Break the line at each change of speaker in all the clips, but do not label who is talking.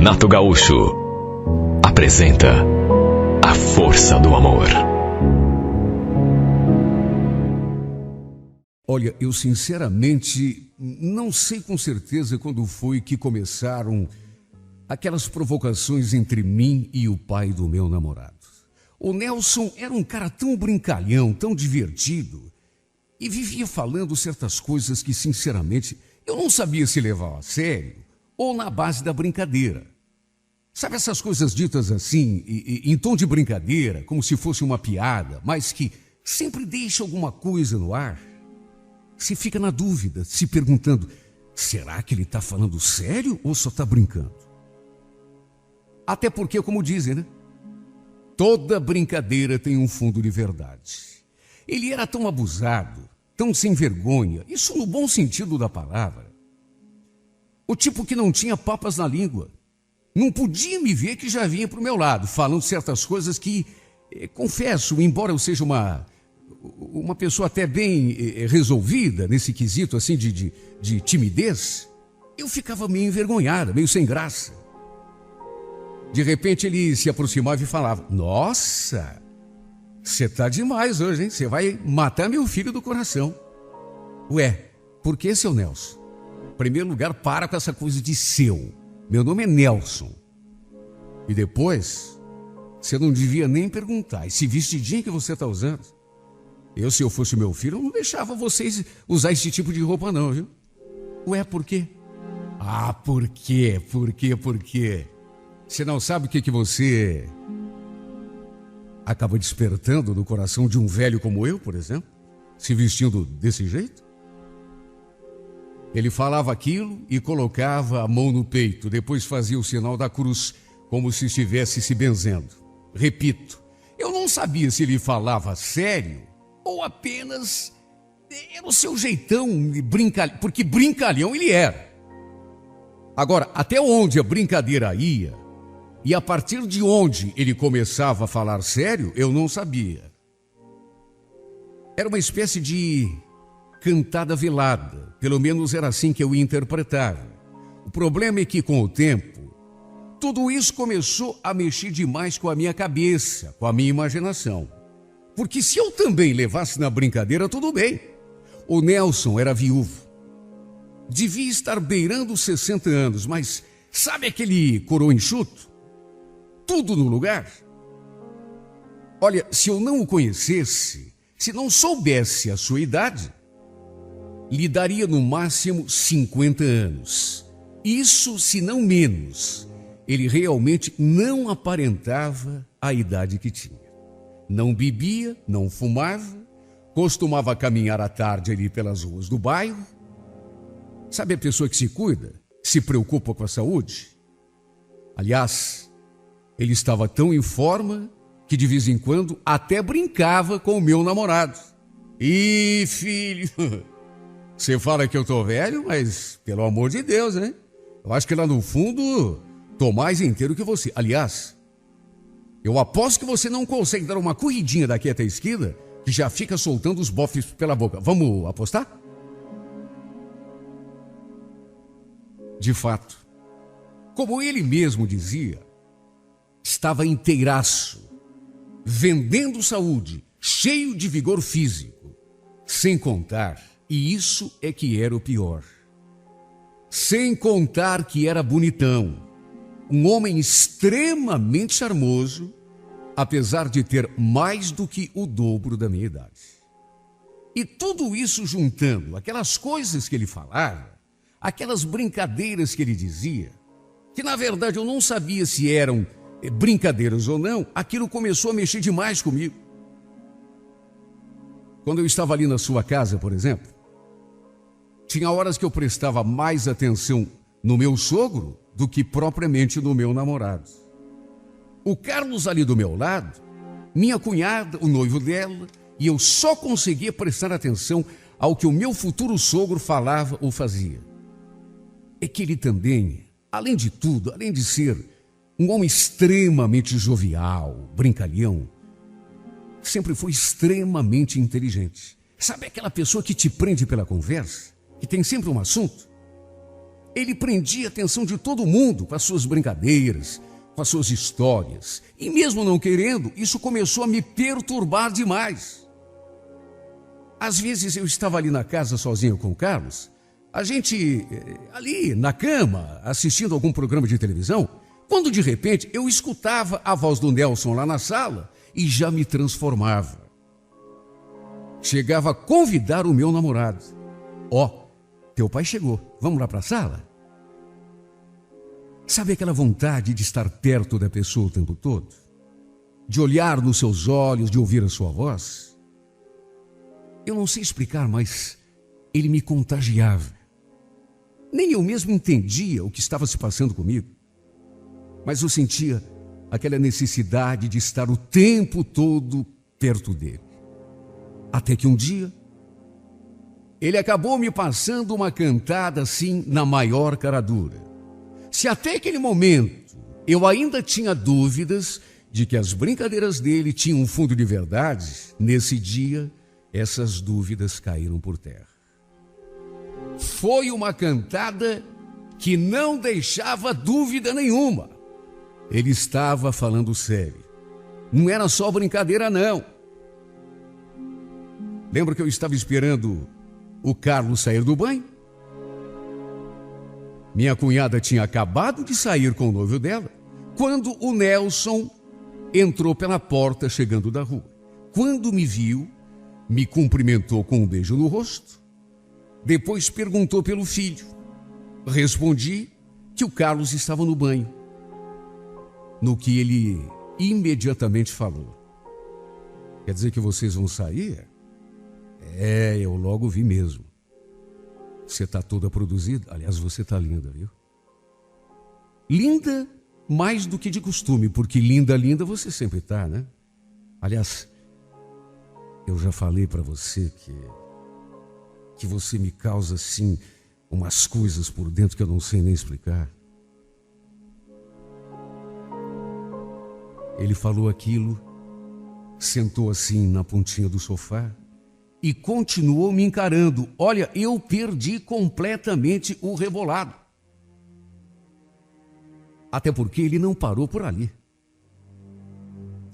Renato Gaúcho apresenta A Força do Amor.
Olha, eu sinceramente não sei com certeza quando foi que começaram aquelas provocações entre mim e o pai do meu namorado. O Nelson era um cara tão brincalhão, tão divertido, e vivia falando certas coisas que, sinceramente, eu não sabia se levar a sério ou na base da brincadeira. Sabe essas coisas ditas assim, em tom de brincadeira, como se fosse uma piada, mas que sempre deixa alguma coisa no ar? Você fica na dúvida, se perguntando, será que ele está falando sério ou só está brincando? Até porque, como dizem, né? Toda brincadeira tem um fundo de verdade. Ele era tão abusado, tão sem vergonha, isso no bom sentido da palavra. O tipo que não tinha papas na língua. Não podia me ver que já vinha para o meu lado, falando certas coisas que, confesso, embora eu seja uma pessoa até bem resolvida nesse quesito assim de timidez, eu ficava meio envergonhada, meio sem graça. De repente ele se aproximava e falava, nossa, você tá demais hoje, hein? Você vai matar meu filho do coração. Ué, por que, seu Nelson? Em primeiro lugar, para com essa coisa de seu. Meu nome é Nelson. E depois, você não devia nem perguntar. Esse vestidinho que você está usando, se eu fosse meu filho, eu não deixava vocês usar esse tipo de roupa não, viu? Ué, por quê? Ah, por quê? Por quê? Você não sabe o que você acaba despertando no coração de um velho como eu, por exemplo? Se vestindo desse jeito? Ele falava aquilo e colocava a mão no peito, depois fazia o sinal da cruz, como se estivesse se benzendo. Repito, eu não sabia se ele falava sério ou apenas era o seu jeitão, porque brincalhão ele era. Agora, até onde a brincadeira ia e a partir de onde ele começava a falar sério, eu não sabia. Era uma espécie de cantada velada, pelo menos era assim que eu interpretava. O problema é que com o tempo, tudo isso começou a mexer demais com a minha cabeça, com a minha imaginação. Porque se eu também levasse na brincadeira, tudo bem. O Nelson era viúvo. Devia estar beirando os 60 anos, mas sabe aquele coroa enxuto? Tudo no lugar. Olha, se eu não o conhecesse, se não soubesse a sua idade, lhe daria no máximo 50 anos. Isso, se não menos. Ele realmente não aparentava a idade que tinha. Não bebia, não fumava, costumava caminhar à tarde ali pelas ruas do bairro. Sabe a pessoa que se cuida, se preocupa com a saúde? Aliás, ele estava tão em forma que de vez em quando até brincava com o meu namorado. Ih, filho, você fala que eu tô velho, mas pelo amor de Deus, hein? Eu acho que lá no fundo tô mais inteiro que você. Aliás, eu aposto que você não consegue dar uma corridinha daqui até a esquina que já fica soltando os bofes pela boca. Vamos apostar? De fato, como ele mesmo dizia, estava inteiraço, vendendo saúde, cheio de vigor físico, sem contar, e isso é que era o pior, sem contar que era bonitão, um homem extremamente charmoso, apesar de ter mais do que o dobro da minha idade. E tudo isso juntando, aquelas coisas que ele falava, aquelas brincadeiras que ele dizia, que na verdade eu não sabia se eram brincadeiras ou não, aquilo começou a mexer demais comigo. Quando eu estava ali na sua casa, por exemplo, tinha horas que eu prestava mais atenção no meu sogro do que propriamente no meu namorado. O Carlos ali do meu lado, minha cunhada, o noivo dela, e eu só conseguia prestar atenção ao que o meu futuro sogro falava ou fazia. É que ele também, além de tudo, além de ser um homem extremamente jovial, brincalhão, sempre foi extremamente inteligente. Sabe aquela pessoa que te prende pela conversa? Que tem sempre um assunto? Ele prendia a atenção de todo mundo com as suas brincadeiras, com as suas histórias. E mesmo não querendo, isso começou a me perturbar demais. Às vezes eu estava ali na casa sozinho com o Carlos, a gente ali na cama, assistindo algum programa de televisão, quando de repente eu escutava a voz do Nelson lá na sala e já me transformava. Chegava a convidar o meu namorado. Ó, teu pai chegou, vamos lá para a sala? Sabe aquela vontade de estar perto da pessoa o tempo todo? De olhar nos seus olhos, de ouvir a sua voz? Eu não sei explicar, mas ele me contagiava. Nem eu mesmo entendia o que estava se passando comigo. Mas eu sentia aquela necessidade de estar o tempo todo perto dele. Até que um dia, ele acabou me passando uma cantada assim na maior cara dura. Se até aquele momento eu ainda tinha dúvidas de que as brincadeiras dele tinham um fundo de verdade, nesse dia essas dúvidas caíram por terra. Foi uma cantada que não deixava dúvida nenhuma. Ele estava falando sério. Não era só brincadeira, não. Lembra que eu estava esperando o Carlos sair do banho? Minha cunhada tinha acabado de sair com o noivo dela, quando o Nelson entrou pela porta chegando da rua. Quando me viu, me cumprimentou com um beijo no rosto. Depois perguntou pelo filho. Respondi que o Carlos estava no banho. No que ele imediatamente falou: quer dizer que vocês vão sair? Eu logo vi mesmo. Você está toda produzida. Aliás, você está linda, viu? Linda mais do que de costume, porque linda você sempre está, né? Aliás, eu já falei para você que você me causa, assim, umas coisas por dentro que eu não sei nem explicar. Ele falou aquilo, sentou assim na pontinha do sofá e continuou me encarando. Olha, eu perdi completamente o rebolado. Até porque ele não parou por ali.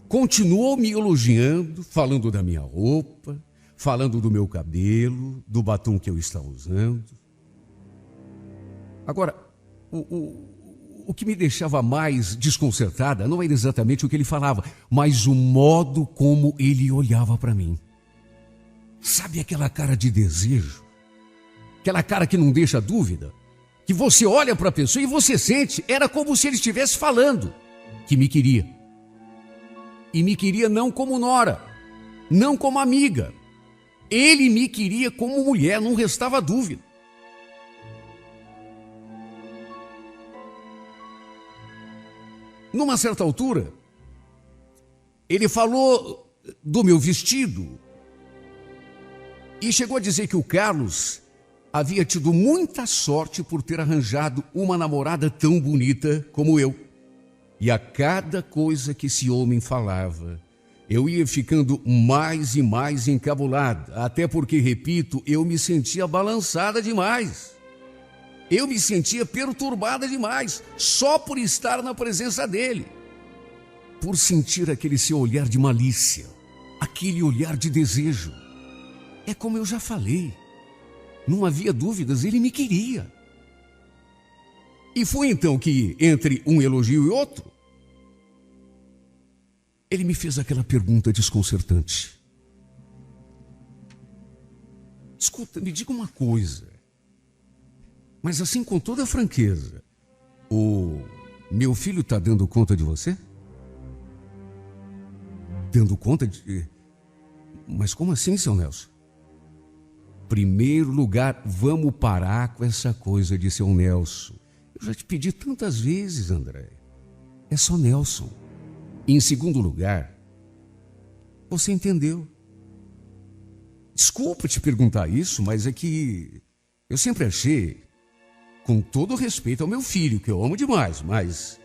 Continuou me elogiando, falando da minha roupa, falando do meu cabelo, do batom que eu estava usando. Agora, o que me deixava mais desconcertada não era exatamente o que ele falava, mas o modo como ele olhava para mim. Sabe aquela cara de desejo? Aquela cara que não deixa dúvida? Que você olha para a pessoa e você sente, era como se ele estivesse falando que me queria. E me queria não como nora, não como amiga. Ele me queria como mulher, não restava dúvida. Numa certa altura, ele falou do meu vestido e chegou a dizer que o Carlos havia tido muita sorte por ter arranjado uma namorada tão bonita como eu. E a cada coisa que esse homem falava, eu ia ficando mais e mais encabulada, até porque, repito, eu me sentia balançada demais. Eu me sentia perturbada demais, só por estar na presença dele. Por sentir aquele seu olhar de malícia, aquele olhar de desejo. É como eu já falei, não havia dúvidas, ele me queria. E foi então que, entre um elogio e outro, ele me fez aquela pergunta desconcertante. Escuta, me diga uma coisa, mas assim com toda a franqueza, o meu filho está dando conta de você? Dando conta de... Mas como assim, seu Nelson? Primeiro lugar, vamos parar com essa coisa de seu Nelson. Eu já te pedi tantas vezes, André. É só Nelson. E em segundo lugar, você entendeu. Desculpa te perguntar isso, mas é que eu sempre achei, com todo respeito ao meu filho, que eu amo demais, mas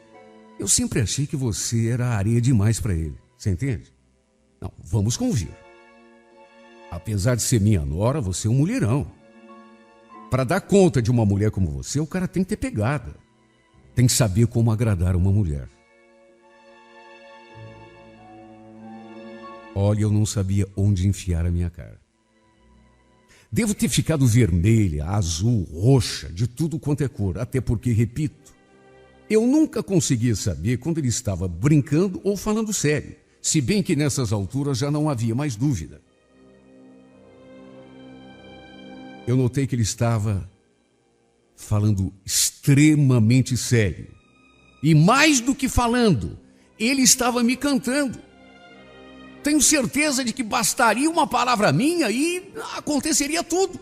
eu sempre achei que você era areia demais para ele. Você entende? Não, vamos convir. Apesar de ser minha nora, você é um mulherão. Para dar conta de uma mulher como você, o cara tem que ter pegada. Tem que saber como agradar uma mulher. Olha, eu não sabia onde enfiar a minha cara. Devo ter ficado vermelha, azul, roxa, de tudo quanto é cor. Até porque, repito, eu nunca conseguia saber quando ele estava brincando ou falando sério. Se bem que nessas alturas já não havia mais dúvida. Eu notei que ele estava falando extremamente sério. E mais do que falando, ele estava me cantando. Tenho certeza de que bastaria uma palavra minha e aconteceria tudo.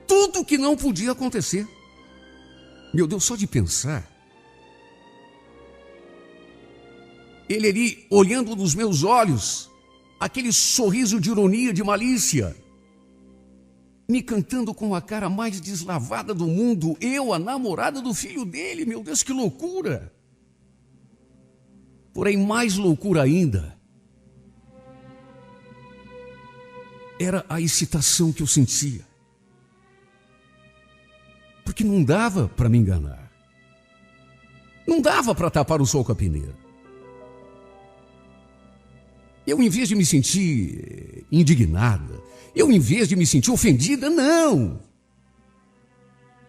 Tudo que não podia acontecer. Meu Deus, só de pensar. Ele ali olhando nos meus olhos, aquele sorriso de ironia, de malícia, me cantando com a cara mais deslavada do mundo, eu, a namorada do filho dele, meu Deus, que loucura! Porém, mais loucura ainda, era a excitação que eu sentia. Porque não dava para me enganar. Não dava para tapar o sol com a peneira. Eu, em vez de me sentir indignada, eu, em vez de me sentir ofendida, não.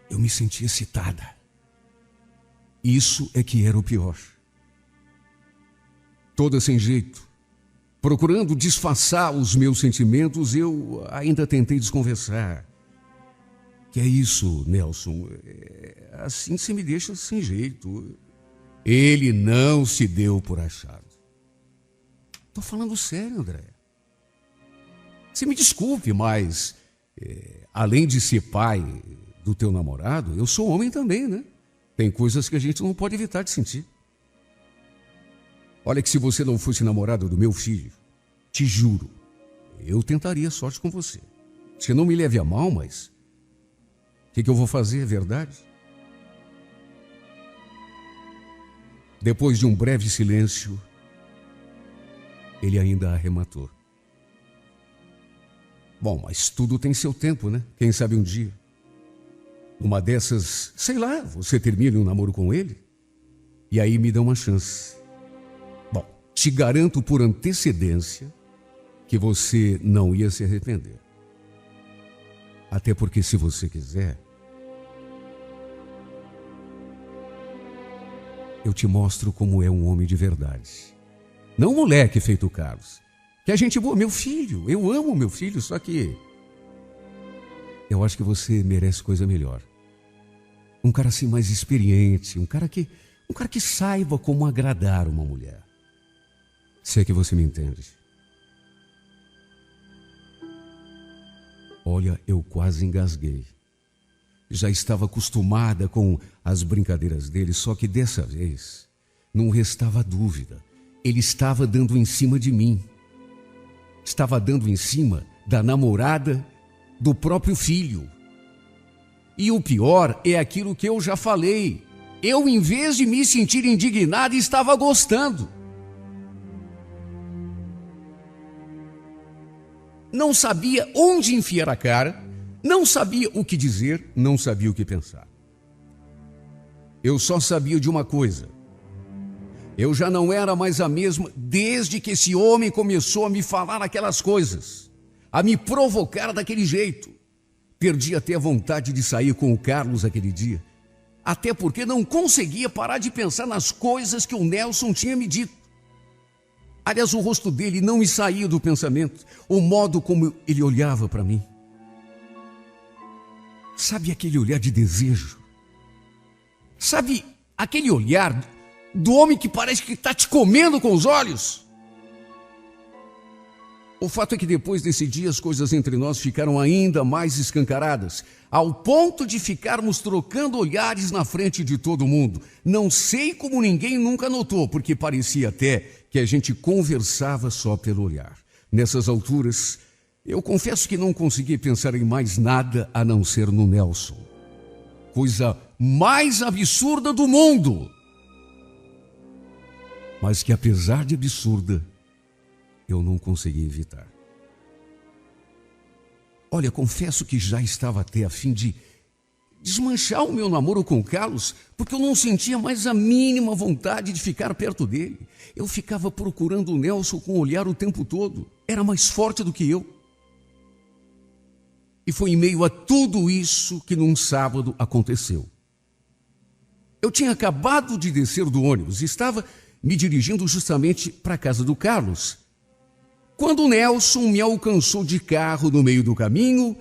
Eu me sentia excitada. Isso é que era o pior. Toda sem jeito, procurando disfarçar os meus sentimentos, eu ainda tentei desconversar. Que é isso, Nelson? Assim você me deixa sem jeito. Ele não se deu por achado. Estou falando sério, André. Você me desculpe, mas além de ser pai do teu namorado, eu sou homem também, né? Tem coisas que a gente não pode evitar de sentir. Olha que se você não fosse namorado do meu filho, te juro, eu tentaria sorte com você. Você não me leve a mal, mas o que eu vou fazer, é verdade? Depois de um breve silêncio, ele ainda arrematou. Bom, mas tudo tem seu tempo, né? Quem sabe um dia. Numa dessas, sei lá, você termina um namoro com ele e aí me dá uma chance. Bom, te garanto por antecedência que você não ia se arrepender. Até porque se você quiser, eu te mostro como é um homem de verdade. Não um moleque feito o Carlos. Que a gente boa, meu filho, eu amo meu filho, só que eu acho que você merece coisa melhor. Um cara assim mais experiente, um cara que saiba como agradar uma mulher. Se é que você me entende. Olha, eu quase engasguei. Já estava acostumada com as brincadeiras dele, só que dessa vez não restava dúvida. Ele estava dando em cima de mim. Estava dando em cima da namorada do próprio filho. E o pior é aquilo que eu já falei. Eu, em vez de me sentir indignado, estava gostando. Não sabia onde enfiar a cara, não sabia o que dizer, não sabia o que pensar. Eu só sabia de uma coisa. Eu já não era mais a mesma desde que esse homem começou a me falar aquelas coisas, a me provocar daquele jeito. Perdi até a vontade de sair com o Carlos aquele dia, até porque não conseguia parar de pensar nas coisas que o Nelson tinha me dito. Aliás, o rosto dele não me saía do pensamento, o modo como ele olhava para mim. Sabe aquele olhar de desejo? Sabe aquele olhar do homem que parece que está te comendo com os olhos? O fato é que depois desse dia as coisas entre nós ficaram ainda mais escancaradas, ao ponto de ficarmos trocando olhares na frente de todo mundo. Não sei como ninguém nunca notou, porque parecia até que a gente conversava só pelo olhar. Nessas alturas, eu confesso que não conseguia pensar em mais nada a não ser no Nelson. Coisa mais absurda do mundo. Mas que apesar de absurda, eu não consegui evitar. Olha, confesso que já estava até a fim de desmanchar o meu namoro com o Carlos, porque eu não sentia mais a mínima vontade de ficar perto dele. Eu ficava procurando o Nelson com o olhar o tempo todo. Era mais forte do que eu. E foi em meio a tudo isso que num sábado aconteceu. Eu tinha acabado de descer do ônibus e estava me dirigindo justamente para a casa do Carlos, quando o Nelson me alcançou de carro no meio do caminho,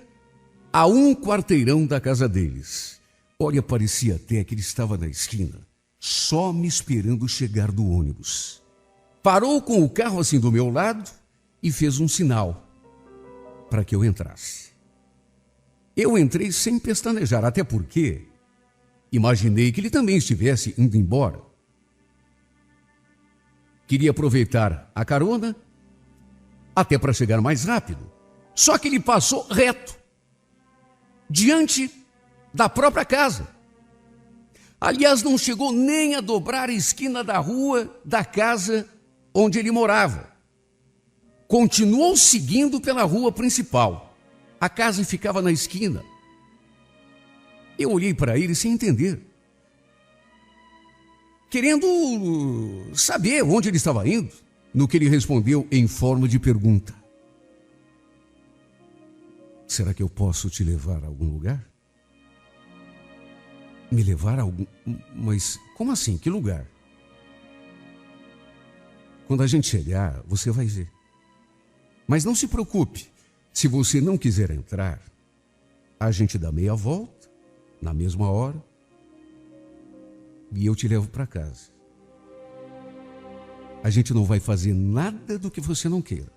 a um quarteirão da casa deles. Olha, parecia até que ele estava na esquina, só me esperando chegar do ônibus. Parou com o carro assim do meu lado e fez um sinal para que eu entrasse. Eu entrei sem pestanejar, até porque imaginei que ele também estivesse indo embora. Queria aproveitar a carona até para chegar mais rápido. Só que ele passou reto, diante da própria casa. Aliás, não chegou nem a dobrar a esquina da rua da casa onde ele morava. Continuou seguindo pela rua principal. A casa ficava na esquina. Eu olhei para ele sem entender, querendo saber onde ele estava indo, no que ele respondeu em forma de pergunta: será que eu posso te levar a algum lugar? Me levar a algum... Mas como assim? Que lugar? Quando a gente chegar, você vai ver. Mas não se preocupe, se você não quiser entrar, a gente dá meia volta, na mesma hora, e eu te levo para casa. A gente não vai fazer nada do que você não queira.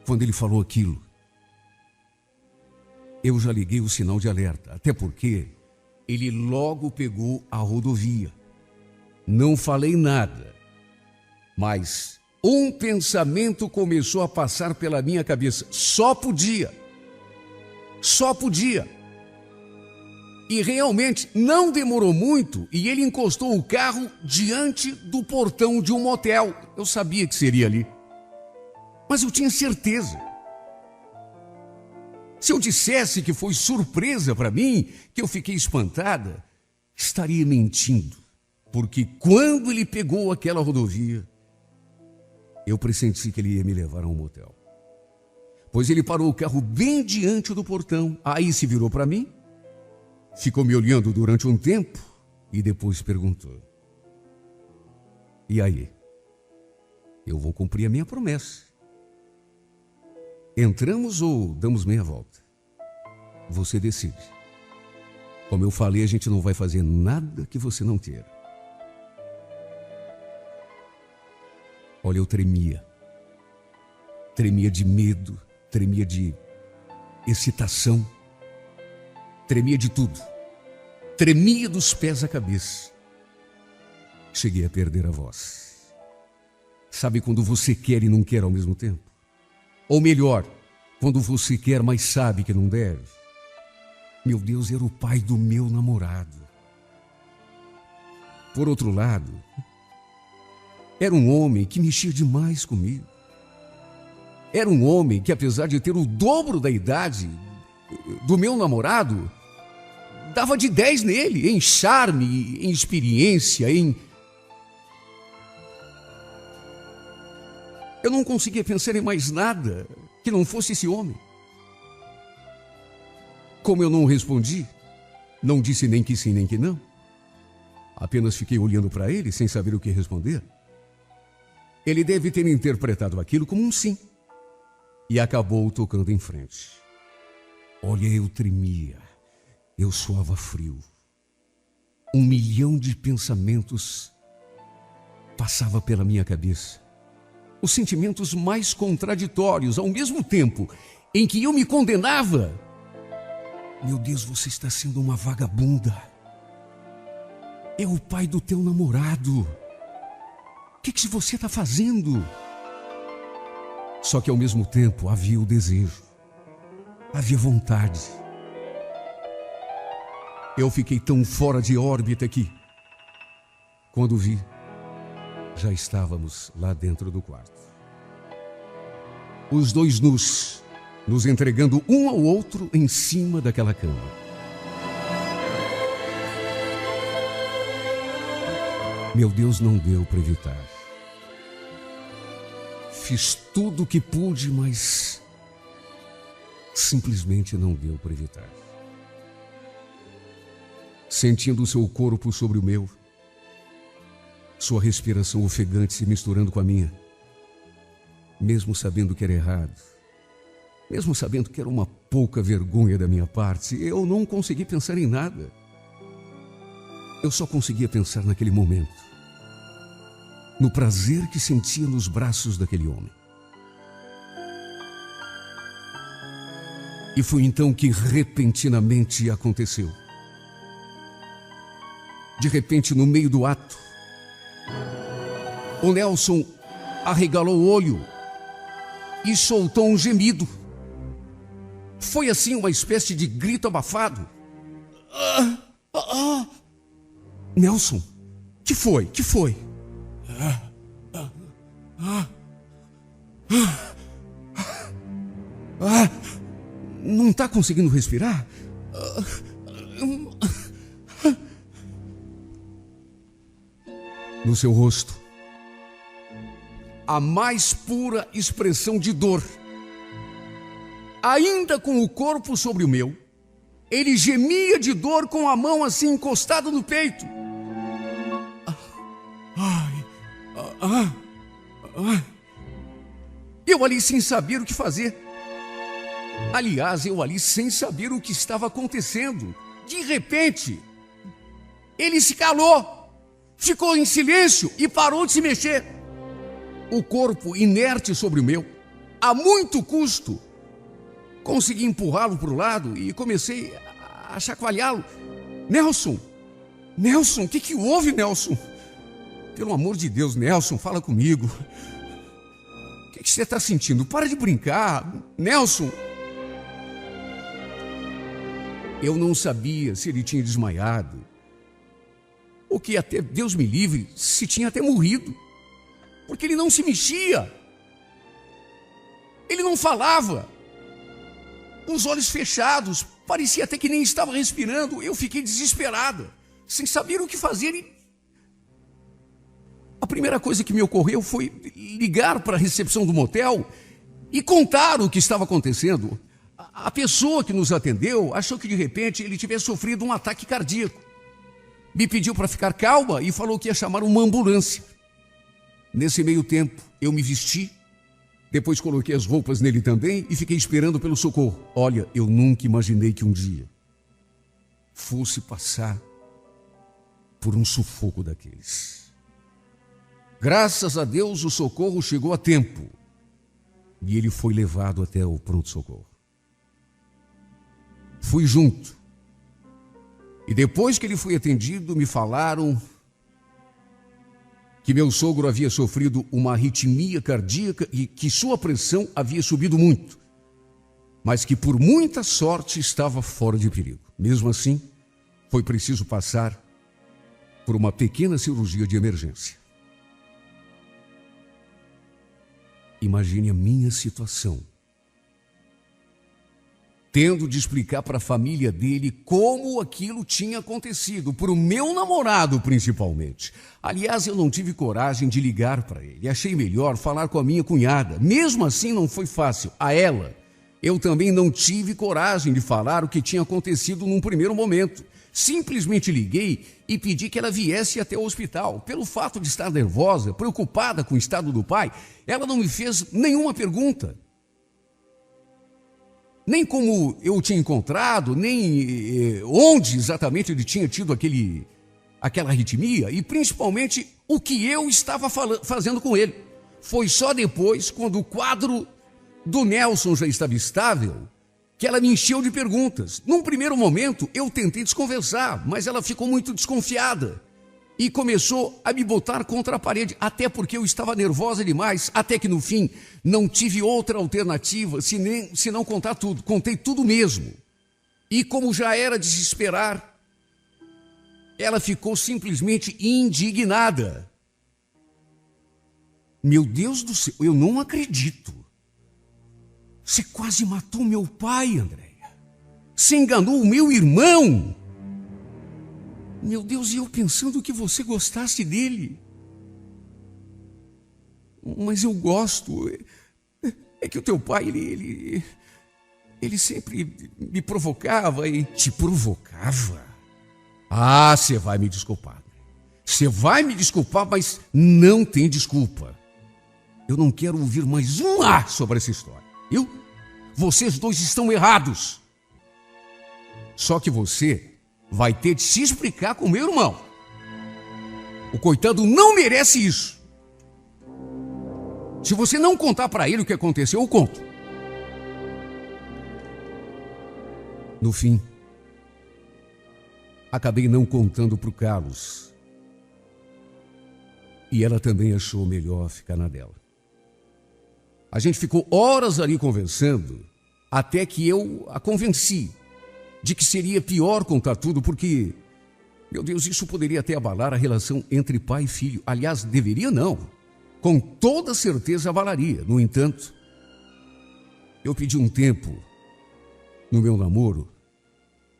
Quando ele falou aquilo, eu já liguei o sinal de alerta, até porque ele logo pegou a rodovia. Não falei nada, mas um pensamento começou a passar pela minha cabeça. Só podia. E realmente não demorou muito e ele encostou o carro diante do portão de um motel. Eu sabia que seria ali, mas eu tinha certeza. Se eu dissesse que foi surpresa para mim, que eu fiquei espantada, estaria mentindo. Porque quando ele pegou aquela rodovia, eu pressenti que ele ia me levar a um motel. Pois ele parou o carro bem diante do portão. Aí se virou para mim, ficou me olhando durante um tempo e depois perguntou: e aí? Eu vou cumprir a minha promessa. Entramos ou damos meia volta? Você decide. Como eu falei, a gente não vai fazer nada que você não queira. Olha, eu tremia. Tremia de medo, tremia de excitação, tremia de tudo. Tremia dos pés à cabeça. Cheguei a perder a voz. Sabe quando você quer e não quer ao mesmo tempo? Ou melhor, quando você quer, mas sabe que não deve? Meu Deus, era o pai do meu namorado. Por outro lado, era um homem que mexia demais comigo. Era um homem que, apesar de ter o dobro da idade do meu namorado, dava de 10 nele, em charme, em experiência, Eu não conseguia pensar em mais nada que não fosse esse homem. Como eu não respondi, não disse nem que sim nem que não, apenas fiquei olhando para ele sem saber o que responder. Ele deve ter interpretado aquilo como um sim e acabou tocando em frente. Olha, eu tremia, eu suava frio. 1 milhão de pensamentos passava pela minha cabeça. Os sentimentos mais contraditórios, ao mesmo tempo em que eu me condenava. Meu Deus, você está sendo uma vagabunda. É o pai do teu namorado. O que você está fazendo? Só que ao mesmo tempo havia o desejo, havia vontade. Eu fiquei tão fora de órbita que, quando vi, já estávamos lá dentro do quarto. os dois nus, nos entregando um ao outro em cima daquela cama. Meu Deus, não deu para evitar. Fiz tudo o que pude, mas simplesmente não deu para evitar. Sentindo o seu corpo sobre o meu, sua respiração ofegante se misturando com a minha, mesmo sabendo que era errado, mesmo sabendo que era uma pouca vergonha da minha parte, eu não consegui pensar em nada. Eu só conseguia pensar naquele momento, no prazer que sentia nos braços daquele homem. E foi então que repentinamente aconteceu. De repente, no meio do ato, o Nelson arregalou o olho e soltou um gemido. Foi assim uma espécie de grito abafado. Nelson, que foi? Que foi? Não está conseguindo respirar? No seu rosto, a mais pura expressão de dor. Ainda com o corpo sobre o meu, ele gemia de dor com a mão assim encostada no peito. Eu ali sem saber o que fazer. Aliás, eu ali sem saber o que estava acontecendo. De repente, ele se calou. Ficou em silêncio e parou de se mexer. O corpo inerte sobre o meu, a muito custo, consegui empurrá-lo para o lado e comecei a chacoalhá-lo. Nelson, o que houve, Nelson? Pelo amor de Deus, Nelson, fala comigo. O que você está sentindo? Para de brincar, Nelson. Eu não sabia se ele tinha desmaiado, ou que até, Deus me livre, se tinha até morrido, porque ele não se mexia, ele não falava, os olhos fechados, parecia até que nem estava respirando. Eu fiquei desesperada, sem saber o que fazer. A primeira coisa que me ocorreu foi ligar para a recepção do motel e contar o que estava acontecendo. A pessoa que nos atendeu achou que de repente ele tivesse sofrido um ataque cardíaco. Me pediu para ficar calma e falou que ia chamar uma ambulância. Nesse meio tempo, eu me vesti, depois coloquei as roupas nele também e fiquei esperando pelo socorro. Olha, eu nunca imaginei que um dia fosse passar por um sufoco daqueles. Graças a Deus, o socorro chegou a tempo e ele foi levado até o pronto-socorro. Fui junto. E depois que ele foi atendido, me falaram que meu sogro havia sofrido uma arritmia cardíaca e que sua pressão havia subido muito, mas que por muita sorte estava fora de perigo. Mesmo assim, foi preciso passar por uma pequena cirurgia de emergência. Imagine a minha situação, tendo de explicar para a família dele como aquilo tinha acontecido, para o meu namorado principalmente. Aliás, eu não tive coragem de ligar para ele, achei melhor falar com a minha cunhada. Mesmo assim não foi fácil, a ela. Eu também não tive coragem de falar o que tinha acontecido num primeiro momento. Simplesmente liguei e pedi que ela viesse até o hospital. Pelo fato de estar nervosa, preocupada com o estado do pai, ela não me fez nenhuma pergunta. Nem como eu tinha encontrado, nem onde exatamente ele tinha tido aquela arritmia e principalmente o que eu estava fazendo com ele. Foi só depois, quando o quadro do Nelson já estava estável, que ela me encheu de perguntas. Num primeiro momento, eu tentei desconversar, mas ela ficou muito desconfiada e começou a me botar contra a parede, até porque eu estava nervosa demais, até que no fim não tive outra alternativa se não contar tudo. Contei tudo mesmo. E como já era de se esperar, ela ficou simplesmente indignada. Meu Deus do céu, eu não acredito. Você quase matou meu pai, Andréia. Você enganou o meu irmão. Meu Deus, e eu pensando que você gostasse dele. Mas eu gosto. É que o teu pai, ele sempre me provocava e... Te provocava? Ah, você vai me desculpar. Você vai me desculpar, mas não tem desculpa. Eu não quero ouvir mais um A sobre essa história, viu? Vocês dois estão errados. Só que você vai ter de se explicar com meu irmão. O coitado não merece isso. Se você não contar para ele o que aconteceu, eu conto. No fim, acabei não contando para o Carlos. E ela também achou melhor ficar na dela. A gente ficou horas ali conversando, até que eu a convenci de que seria pior contar tudo, porque, meu Deus, isso poderia até abalar a relação entre pai e filho. Aliás, deveria não. Com toda certeza abalaria. No entanto, eu pedi um tempo no meu namoro,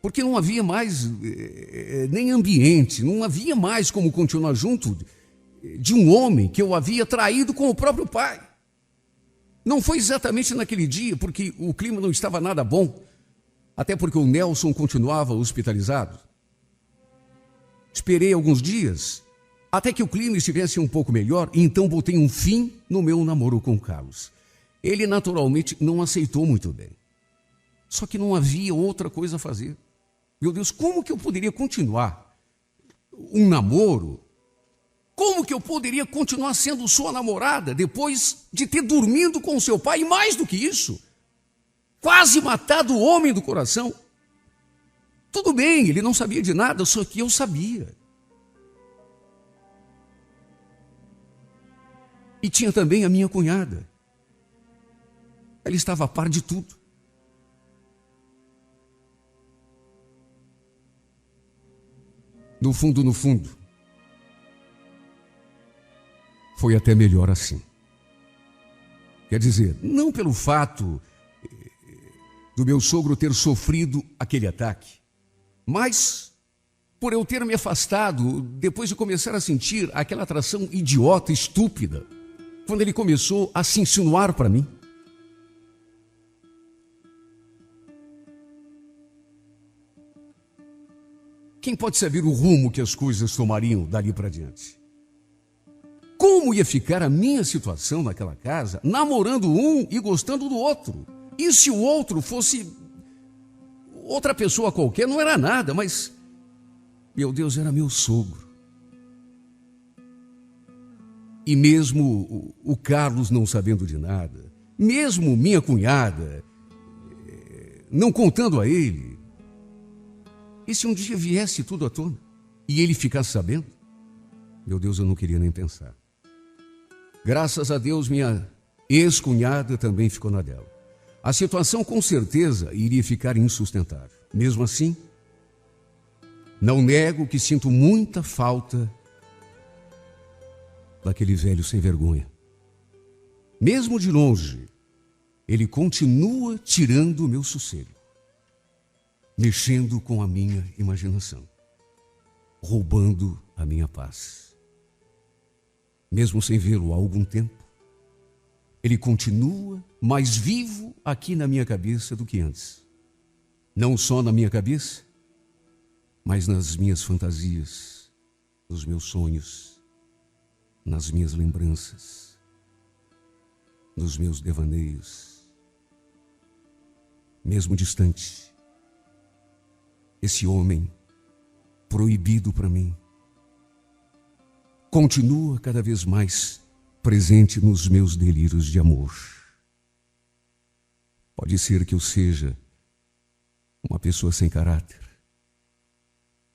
porque não havia mais nem ambiente, não havia mais como continuar junto de um homem que eu havia traído com o próprio pai. Não foi exatamente naquele dia, porque o clima não estava nada bom, até porque o Nelson continuava hospitalizado. Esperei alguns dias, até que o clima estivesse um pouco melhor, e então botei um fim no meu namoro com o Carlos. Ele naturalmente não aceitou muito bem. Só que não havia outra coisa a fazer. Meu Deus, como que eu poderia continuar um namoro? Como que eu poderia continuar sendo sua namorada depois de ter dormido com seu pai? E mais do que isso, quase matado o homem do coração. Tudo bem, ele não sabia de nada, só que eu sabia. E tinha também a minha cunhada. Ela estava a par de tudo. No fundo, foi até melhor assim. Quer dizer, não pelo fato do meu sogro ter sofrido aquele ataque, mas por eu ter me afastado depois de começar a sentir aquela atração idiota, estúpida, quando ele começou a se insinuar para mim. Quem pode saber o rumo que as coisas tomariam dali para diante? Como ia ficar a minha situação naquela casa, namorando um e gostando do outro? E se o outro fosse outra pessoa qualquer, não era nada, mas, meu Deus, era meu sogro. E mesmo o Carlos não sabendo de nada, mesmo minha cunhada não contando a ele, e se um dia viesse tudo à tona e ele ficasse sabendo? Meu Deus, eu não queria nem pensar. Graças a Deus, minha ex-cunhada também ficou na dela. A situação com certeza iria ficar insustentável. Mesmo assim, não nego que sinto muita falta daquele velho sem vergonha. Mesmo de longe, ele continua tirando o meu sossego, mexendo com a minha imaginação, roubando a minha paz. Mesmo sem vê-lo há algum tempo, ele continua mais vivo aqui na minha cabeça do que antes. Não só na minha cabeça, mas nas minhas fantasias, nos meus sonhos, nas minhas lembranças, nos meus devaneios. Mesmo distante, esse homem proibido para mim continua cada vez mais presente nos meus delírios de amor. Pode ser que eu seja uma pessoa sem caráter,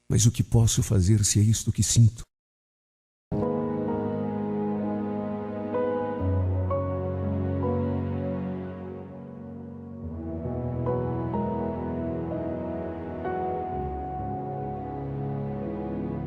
mas o que posso fazer se é isto que sinto?